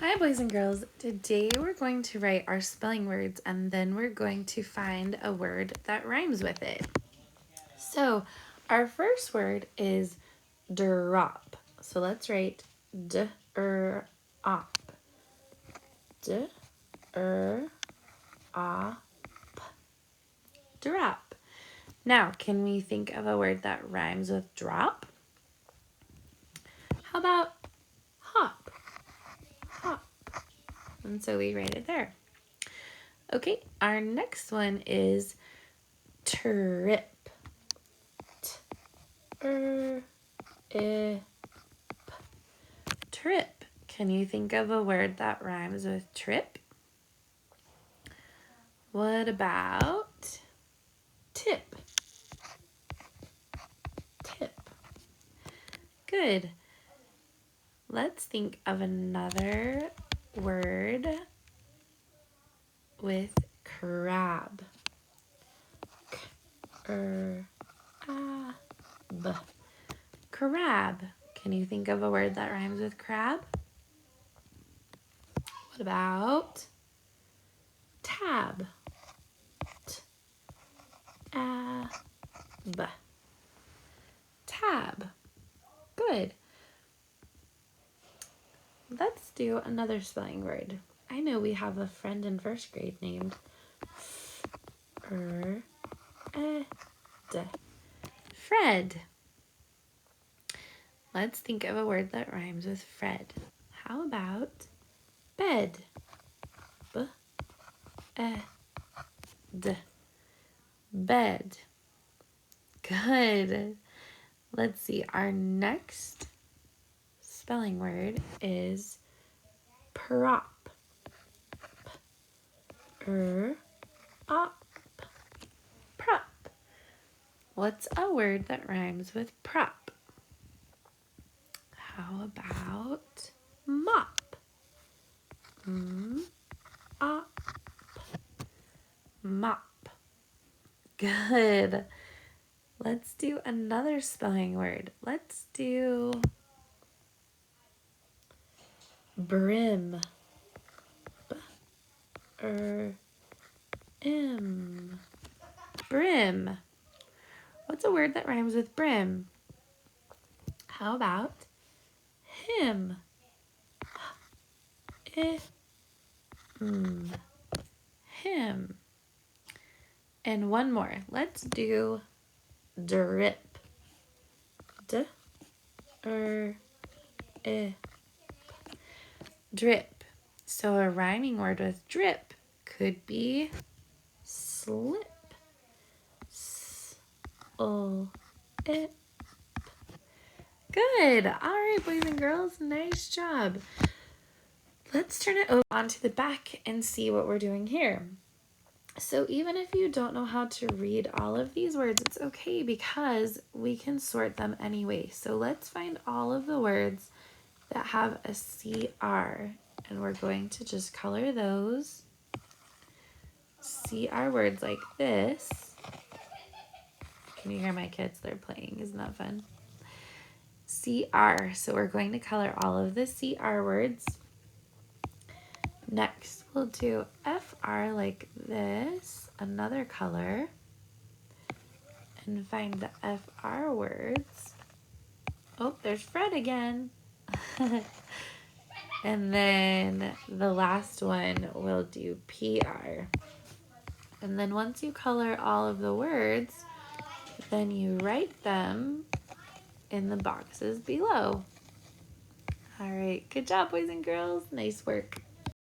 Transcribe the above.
Hi boys and girls, today we're going to write our spelling words and then we're going to find a word that rhymes with it. So our first word is drop. So let's write D-R-op. D-R-op. Drop. Now, can we think of a word that rhymes with drop? How about hop? Hop. And so we write it there. Okay, our next one is trip. T-R-I-P. Trip. Can you think of a word that rhymes with trip? What about tip? Tip. Good. Let's think of another word with crab. K-R-A-B. Crab. Can you think of a word that rhymes with crab? What about tab? T-A-B. Tab. Good. Let's do another spelling word. I know we have a friend in first grade named Fred. Fred. Let's think of a word that rhymes with Fred. How about bed? B-E-D. Bed. Good. Let's see. Our next spelling word is prop. P-R-O-P. Prop. What's a word that rhymes with prop? How about mop? M-O-P. Mop. Good. Let's do another spelling word. Let's do brim. B-R-M. Brim. What's a word that rhymes with brim? How about him? H-I-M. Him. And one more. Let's do drip. D-R-I-P. Drip. So a rhyming word with drip could be slip. S-O-I-P. Good. All right, boys and girls, nice job. Let's turn it over onto the back and see what we're doing here. So even if you don't know how to read all of these words, it's okay because we can sort them anyway. So let's find all of the words that have a CR, and we're going to just color those CR words like this. Can you hear my kids? They're playing. Isn't that fun? CR. So we're going to color all of the CR words. Next, we'll do FR like this, another color, and find the FR words. Oh, there's Fred again. And then the last one we'll do PR. And then once you color all of the words, then you write them in the boxes below. All right, good job, boys and girls. Nice work.